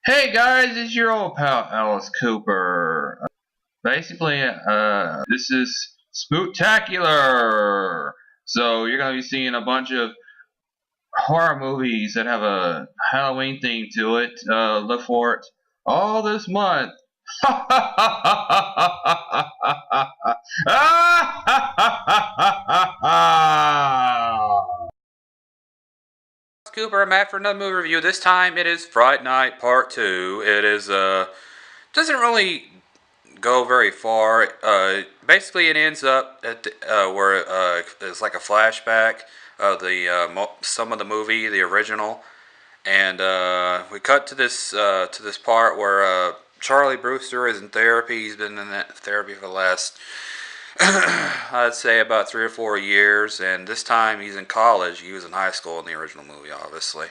Hey guys, it's your old pal Alice Cooper. Basically, this is Spooktacular. So you're gonna be seeing a bunch of horror movies that have a Halloween theme to it. Look for it all this month. Cooper, I'm back for another movie review. This time it is Fright Night Part 2. It is, doesn't really go very far. Basically it ends up at where it's like a flashback of some of the movie, the original. And we cut to this part where Charlie Brewster is in therapy. He's been in that therapy for the last I'd say about 3 or 4 years, and this time he's in college. He was in high school in the original movie, obviously.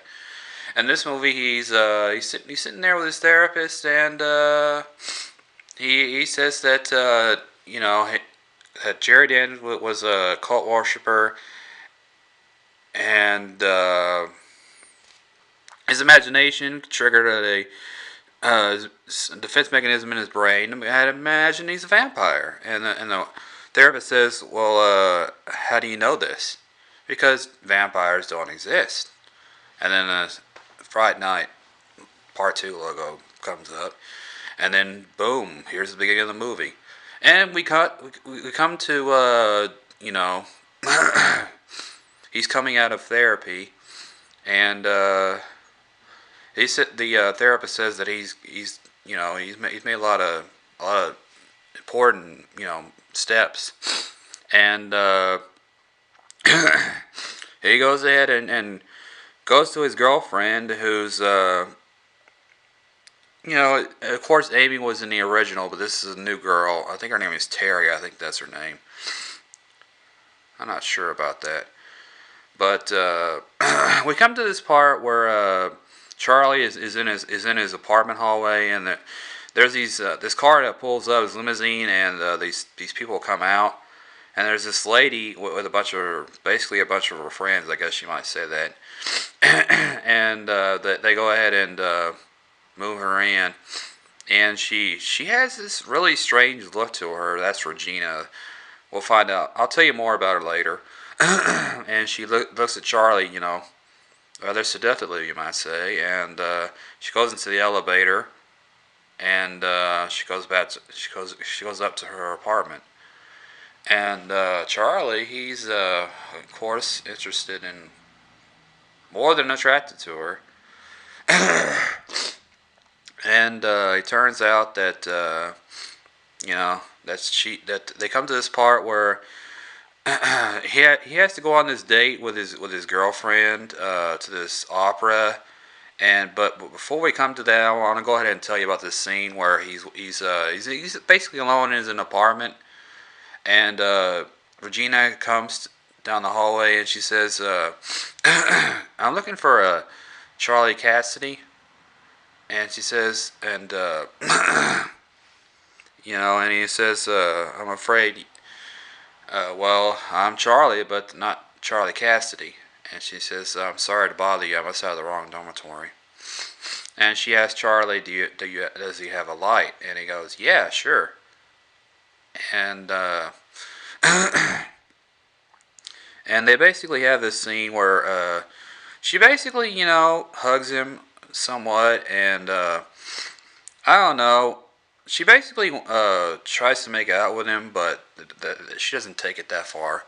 And this movie, he's sitting there with his therapist, and he says that that Jerry Daniels was a cult worshiper, and his imagination triggered defense mechanism in his brain. I had to imagine he's a vampire, and the therapist says, "Well, how do you know this?" Because vampires don't exist. And then Fright Night Part 2 logo comes up, and then boom, here's the beginning of the movie, and we come to he's coming out of therapy, and he said the therapist says that he's made a lot of important steps, and he goes ahead and goes to his girlfriend, who's of course Amy was in the original, but this is a new girl. I think her name is Terry. I think that's her name. I'm not sure about that. But we come to this part where Charlie is in his apartment hallway, and there's this car that pulls up, his limousine, and these people come out, and there's this lady with basically a bunch of her friends, I guess you might say that, and they go ahead and move her in, and she has this really strange look to her. That's Regina. We'll find out. I'll tell you more about her later. And she looks at Charlie, rather seductively, you might say, and she goes into the elevator, and she goes up to her apartment, and Charlie, he's of course interested in, more than attracted to her, and it turns out that that they come to this part where he has to go on this date with his girlfriend to this opera, but before we come to that, I want to go ahead and tell you about this scene where he's basically alone in his apartment, and Regina comes down the hallway, and she says, "I'm looking for a Charlie Cassidy," and she says, and and he says, "I'm afraid." Well, I'm Charlie, but not Charlie Cassidy. And she says, "I'm sorry to bother you. I must have the wrong dormitory." And she asks Charlie, does he have a light?" And he goes, "Yeah, sure." And and they basically have this scene where she basically, hugs him somewhat, and I don't know. She basically tries to make out with him, but she doesn't take it that far.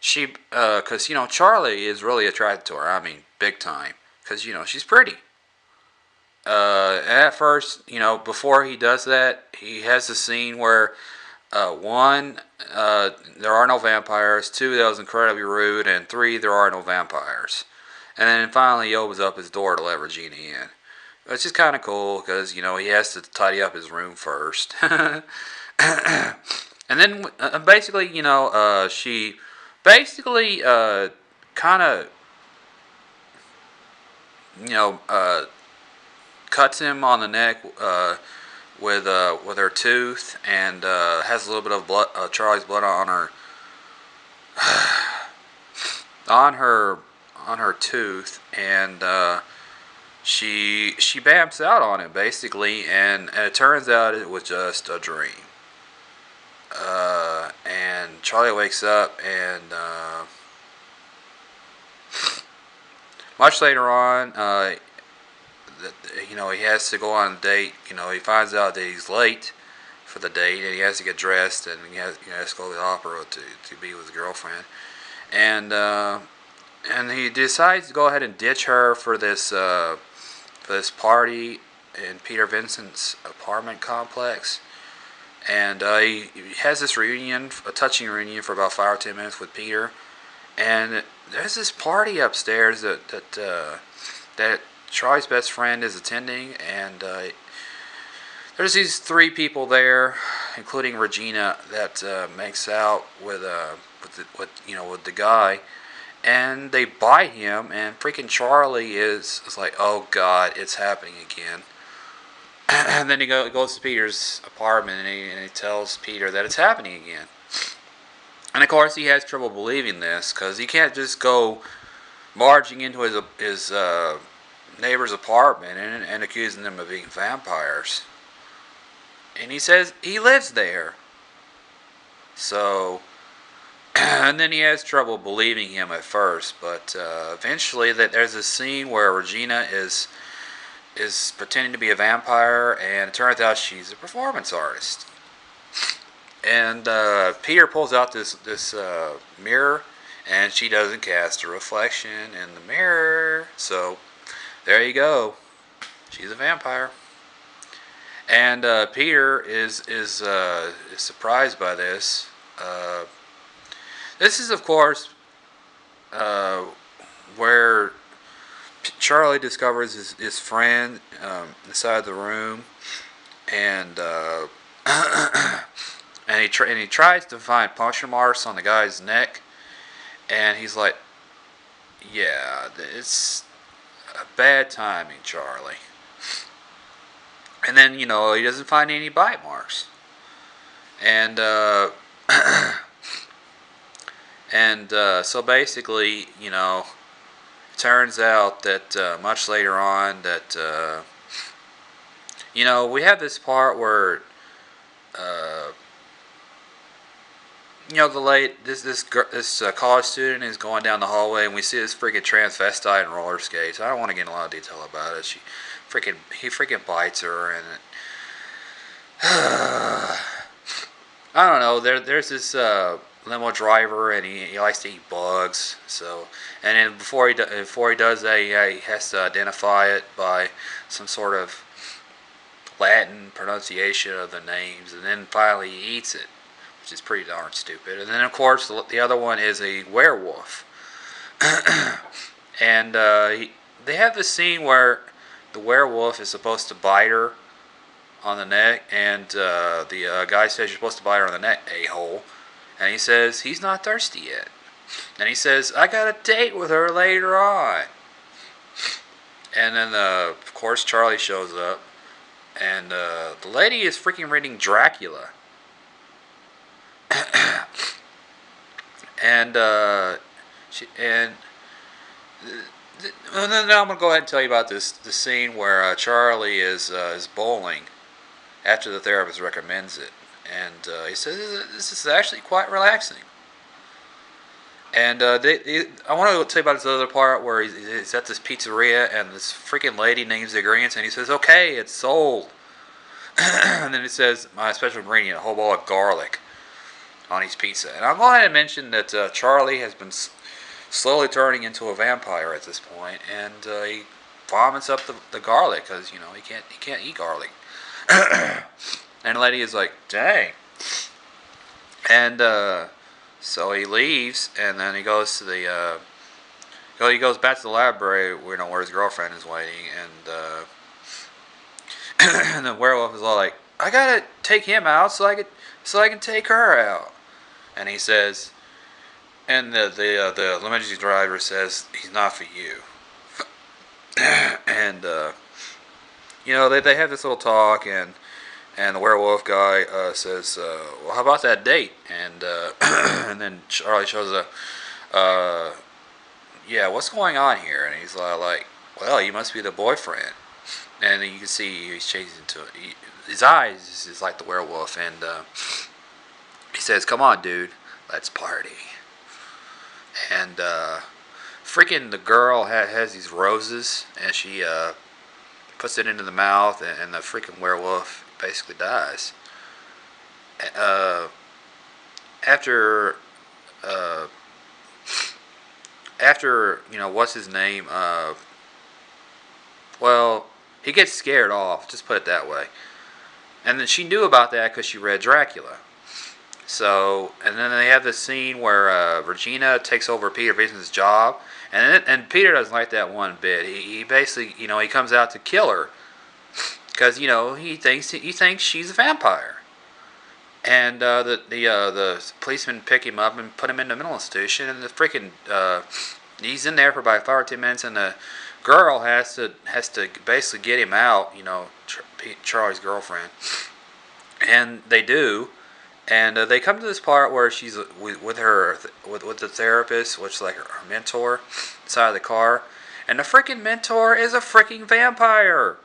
Because Charlie is really attracted to her. I mean, big time. Because she's pretty. At first, before he does that, he has a scene where one, there are no vampires. Two, that was incredibly rude, and three, there are no vampires. And then finally, he opens up his door to let Regina in. Which is kind of cool because he has to tidy up his room first, and then basically she basically kind of cuts him on the neck with her tooth, and has a little bit of blood, Charlie's blood on her on her tooth, and she bamps out on him basically, and it turns out it was just a dream. And Charlie wakes up, and much later on, he has to go on a date. He finds out that he's late for the date, and he has to get dressed, and he has to go to the opera to be with his girlfriend, and he decides to go ahead and ditch her for this party in Peter Vincent's apartment complex. And he has this reunion, a touching reunion for about 5 or 10 minutes with Peter. And there's this party upstairs that Charlie's best friend is attending, and there's these 3 people there, including Regina, that makes out with the guy, and they bite him, and freaking Charlie is like, oh God, it's happening again. And then he goes to Peter's apartment, and he tells Peter that it's happening again. And of course he has trouble believing this, because he can't just go marching into his neighbor's apartment and accusing them of being vampires. And he says he lives there. So, and then he has trouble believing him at first, but eventually there's a scene where Regina is pretending to be a vampire, and it turns out she's a performance artist. And Peter pulls out this mirror, and she doesn't cast a reflection in the mirror. So there you go, she's a vampire. And Peter is surprised by this. This is, of course, where Charlie discovers his friend inside the room, and and he tries to find puncture marks on the guy's neck, and he's like, "Yeah, it's a bad timing, Charlie." And then he doesn't find any bite marks, and so basically, it turns out that much later on that we have this part where this college student is going down the hallway, and we see this freaking transvestite in roller skates. I don't want to get in a lot of detail about it. He freaking bites her, and I don't know. There's this limo driver, and he likes to eat bugs. So, and then before he does that, he has to identify it by some sort of Latin pronunciation of the names, and then finally he eats it, which is pretty darn stupid. And then of course the other one is a werewolf, and they have this scene where the werewolf is supposed to bite her on the neck, and the guy says, "You're supposed to bite her on the neck, a-hole." And he says he's not thirsty yet. And he says, "I got a date with her later on." And then of course Charlie shows up, and the lady is freaking reading Dracula. And then I'm gonna go ahead and tell you about the scene where Charlie is bowling after the therapist recommends it, and he says this is actually quite relaxing. And I want to tell you about this other part where he's at this pizzeria, and this freaking lady names the ingredients, and he says, "Okay, it's sold." And then he says, "My special ingredient, a whole bowl of garlic on his pizza." And I'll go ahead and mention that Charlie has been slowly turning into a vampire at this point, and he vomits up the garlic because he can't eat garlic. And the lady is like, "Dang." And so he leaves, and then he goes to he goes back to the library where his girlfriend is waiting, and and the werewolf is all like, "I gotta take him out so I can take her out." And he says, and the limousine driver says, "He's not for you." And they have this little talk, and the werewolf guy says, "Well, how about that date?" And and then Charlie shows up. "Yeah, what's going on here?" And he's like, well, you must be the boyfriend. And then you can see he's changing into it. His eyes is like the werewolf, and he says, "Come on, dude, let's party." And freaking the girl has these roses, and she puts it into the mouth, and the freaking werewolf basically dies. Uh, after uh, after what's his name? Well, he gets scared off. Just put it that way. And then she knew about that because she read Dracula. So, and then they have this scene where Regina takes over Peter Vincent's job, and Peter doesn't like that one bit. He basically, he comes out to kill her because he thinks she's a vampire. And the policemen pick him up and put him in the mental institution, and the freaking he's in there for about 5 or 10 minutes, and the girl has to basically get him out. Charlie's girlfriend, and they do. And they come to this part where she's with the therapist, which is like her mentor, inside of the car, and the freaking mentor is a freaking vampire,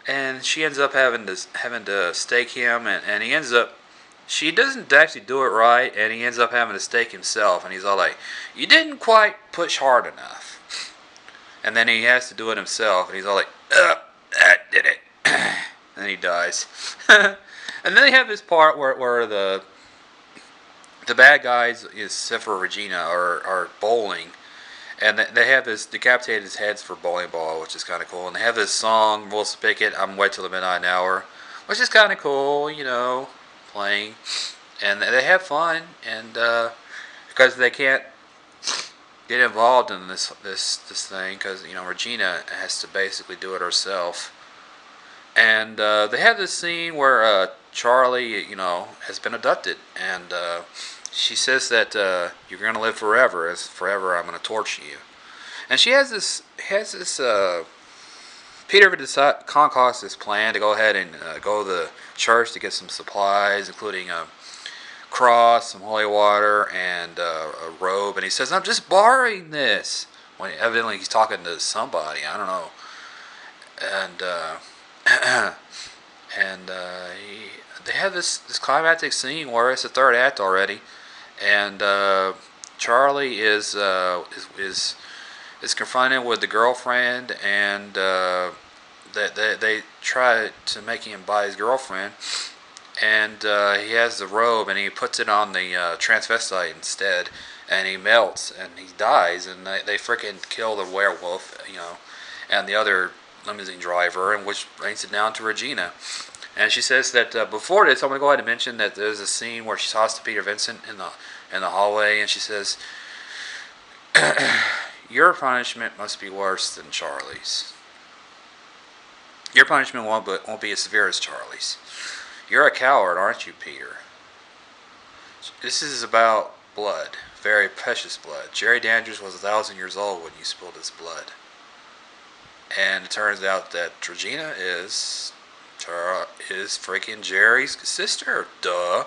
and she ends up having to stake him, and he ends up. She doesn't actually do it right, and he ends up having to stake himself, and he's all like, "You didn't quite push hard enough," and then he has to do it himself, and he's all like, "I did it," and then he dies. And then they have this part where the bad guys, except for Regina, are bowling. And they have this decapitated heads for bowling ball, which is kind of cool. And they have this song, Will Spigot, I'm Wait Till the Midnight Hour, which is kind of cool, playing. And they have fun. And because they can't get involved in this thing, because, Regina has to basically do it herself. And they have this scene where Charlie, has been abducted, and she says that you're going to live forever. As forever, I'm going to torture you. And she has this Peter concocts this plan to go ahead and go to the church to get some supplies, including a cross, some holy water, and a robe. And he says, "I'm just borrowing this." When evidently he's talking to somebody, I don't know. And they have this climactic scene where it's the third act already, and Charlie is confronted with the girlfriend, and they try to make him buy his girlfriend, and he has the robe, and he puts it on the transvestite instead, and he melts, and he dies, and they freaking kill the werewolf, and the other limousine driver, and which brings it down to Regina. And she says that before this, I'm going to go ahead and mention that there's a scene where she talks to Peter Vincent in the hallway, and she says, "Your punishment must be worse than Charlie's. Your punishment won't be as severe as Charlie's. You're a coward, aren't you, Peter? This is about blood, very precious blood. Jerry Dandridge was 1,000 years old when you spilled his blood." And it turns out that Regina is freaking Jerry's sister. Duh.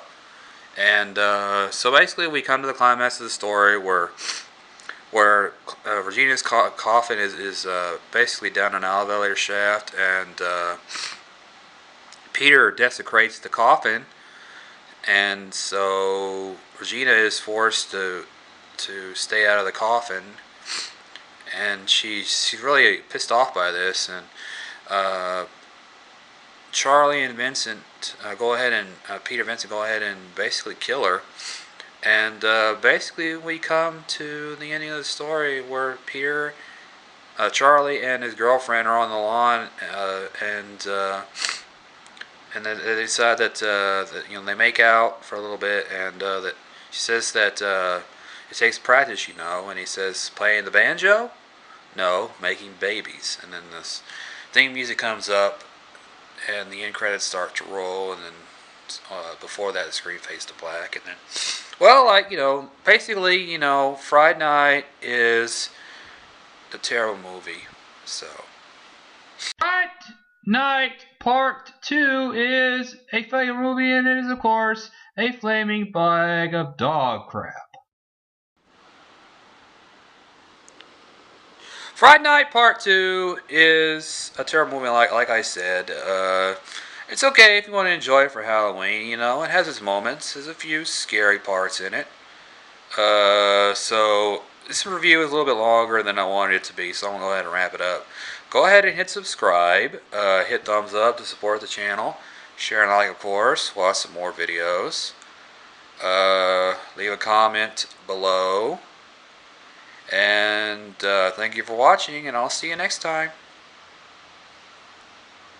And so basically we come to the climax of the story where Regina's coffin is basically down an elevator shaft, and Peter desecrates the coffin, and so Regina is forced to stay out of the coffin. And she's really pissed off by this, and Charlie and Vincent Peter Vincent go ahead and basically kill her, and basically we come to the ending of the story where Charlie and his girlfriend are on the lawn, and they decide that they make out for a little bit, and that she says that it takes practice, and he says, "Playing the banjo? No, making babies." And then this theme music comes up, and the end credits start to roll, and then before that the screen fades to black, and then, well, basically, Fright Night is a terrible movie, so. Fright Night Part 2 is a failure movie, and it is, of course, a flaming bag of dog crap. Fright Night Part 2 is a terrible movie, like I said. It's okay if you want to enjoy it for Halloween. You know, it has its moments. There's a few scary parts in it. So this review is a little bit longer than I wanted it to be, so I'm going to go ahead and wrap it up. Go ahead and hit subscribe. Hit thumbs up to support the channel. Share and like, of course. Watch some more videos. Leave a comment below. And thank you for watching, and I'll see you next time.